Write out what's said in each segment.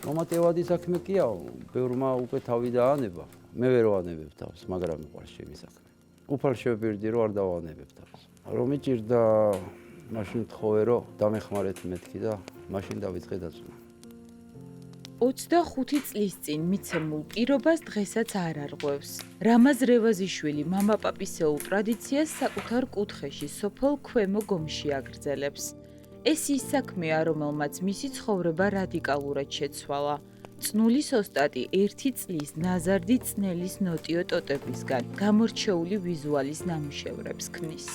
მომატევადი საქმე კია, ბევრმა უკვე თავი დაანება. მე ვერ ვანებებ თავს, მაგრამ მიყვარს ჩემი საქმე. უფალ შევპირდი, რომ არ დავანებებ თავს. რომ მიჭირდა მაშინ თხოვე, რომ დამეხმარეთ მეთქი და მაშინ დავიწყე დაწვნა. 25 წლის წინ მიცემულ პირობას დღესაც არ არღვევს. რამაზ რევაზიშვილი მამა-პაპისეულ ტრადიციას საკუთარ კუთხეში სოფელ ქვემო გომში აგრძელებს. ეს ის საქმეა, რომელმაც მისი ცხოვრება რადიკალურად შეცვალა. წნულის ოსტატი 1 წლის ნაზარდი წნელის ნოტიო ტოტებისგან გამორჩეული ვიზუალის ნამუშევრებს ქმნის.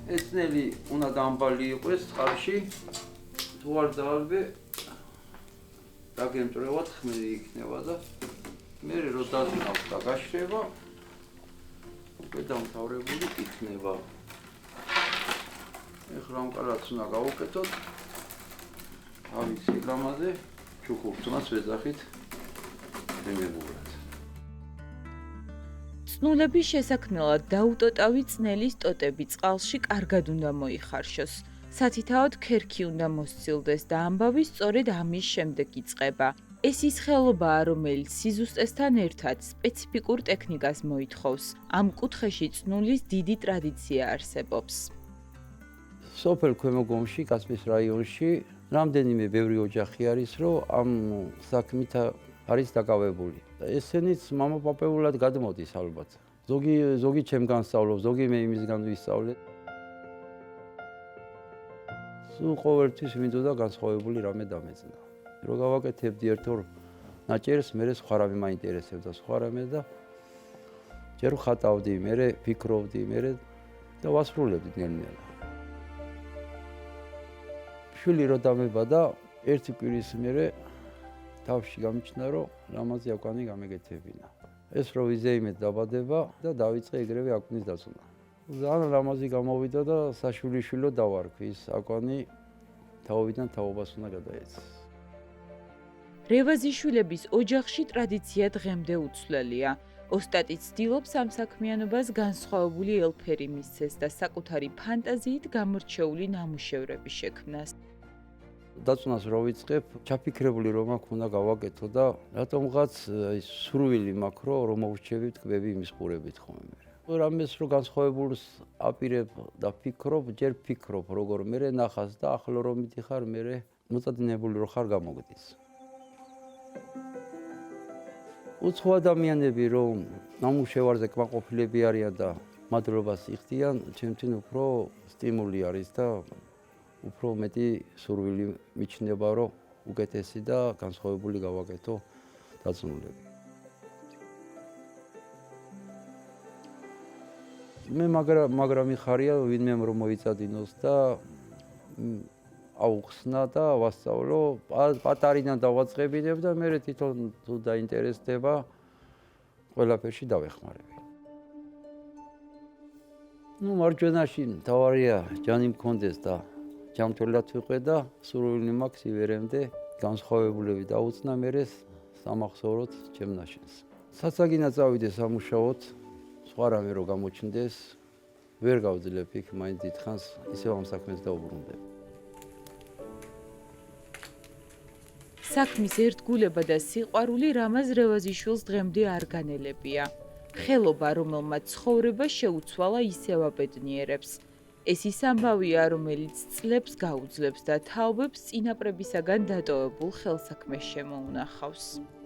ეს წნელი უნდა დამბალი იყოს წყალში. თუ არ დავალბე, დაგემჭრევა, ხმელი იქნება და მე რო დაწნავს და გაშრება, უკვე დამთავრებული იქნება. ეხლა ამკარაც უნდა გავუკეთოთ. ავიც სიგამაზე ჩუქურთმას ვეძახით მემებურად. წნულების შესაქმნელად დაუტოტავი წნელის ტოტები წყალში კარგად უნდა მოიხარშოს. სათითაოდ ქერქი უნდა მოსცილდეს და ამბავი სწორედ ამის შემდეგ იწყება. ეს ის ხელობაა, რომელიც სიზუსტესთან ერთად სპეციფიკურ ტექნიკას მოითხოვს. ამ კუთხეში წნულის დიდი ტრადიცია არსებობს. სოფელ ქვემო გომში, კასპიის რაიონში, რამდენიმე ბევრი ოჯახი არის, რომ ამ საქმით არის დაკავებული. ესენიც მამა-პაპეულად გადმოდის ალბათ. ზოგი ჩემგან სწავლობს, ზოგი მე იმისგან ვისწავლე. სულ ყოველთვის მინდოდა განსხვავებული რამე დამეწნა. რო გავაკეთებდი ერთ-ორ ნაჭერს, მე სხვა რამე მაინტერესებდა, სხვა რამე და ჯერ ხატავდი, მე ფიქრობდი, მე და ვასრულებდი ნელ-ნელა. შვილი რო დამებადა, ერთი კვირის მერე თავში გამიჩნდა, რომ ლამაზი აკვანი გამეგეთებინა. ეს რო ვიზეიმეთ დაბადება და დავიწყე ეგრევე აკვნის დაწვნა. ძალიან ლამაზი გამოვიდა და საშვილიშვილო დავარქვი, ის აკვანი თაობიდან თაობას უნდა გადაეცეს. რევაზიშვილების ოჯახში ტრადიცია დღემდე უცვლელია. ოსტატი ცდილობს ამ საქმიანობას განსხვავებული ელფერი მისცეს და საკუთარი ფანტაზიით გამორჩეული ნამუშევრების შექმნას. დაწვნას რო ვიწყებ, ჩაფიქრებული რომ აქ უნდა გავაკეთო და რატომღაც სურვილი მაქვს, რომ მოვrჩევი ტკბები იმის ყურებით ხოლმე მე. რამეს რო განსხვავებულს აპირებ და ფიქრობ, ჯერ ფიქრობ, როგორ მე ნახას და ახლა რომ მიდიხარ, მე მოწადინებული რო ხარ გამოგდის. უცხო ადამიანები რომ ნამუშევარზე კმაყოფილები არიან და მადლობას იხდიან, ჩემთვის უფრო სტიმული არის და უფრო მეტი სურვილი მიჩნდება, რომ უკეთესი და განსხვავებული გავაკეთო დაწნულები. მე მაგრამ მიხარია ვინმემ რომ მოიწადინოს და აუხსნა და ვასწავლო, პატარიდან დავაწყებინებ და მე თვითონ თუ დაინტერესდება, ყველაფერში დავეხმარები. მარჯვენაში თავარია ჯანი მქონდეს და ჯანმრთელად ვიყავ და სურვილი მაქვს ივერემდე განსხვავებულები დაუწნა მე სამახსოვროდ ჩემ ნაშენს. საცაგინა წავიდე სამუშაოდ, სხვა რამე რო გამოჩნდეს, ვერ გავძლებ იქ მაინც დიდხანს ისევ ამ საქმეს დაუბრუნდებ. საქმის ერთგულება და სიყვარული რამაზ რევაზიშვილს დღემდე არ განელებია. ხელობა, რომელმაც ცხოვრება შეუცვალა, ისევ აბედნიერებს. ეს ის ამბავია, რომელიც წლებს გაუძლებს და თაობებს წინაპრებისაგან დატოვებულ ხელსაქმეს შემოუნახავს.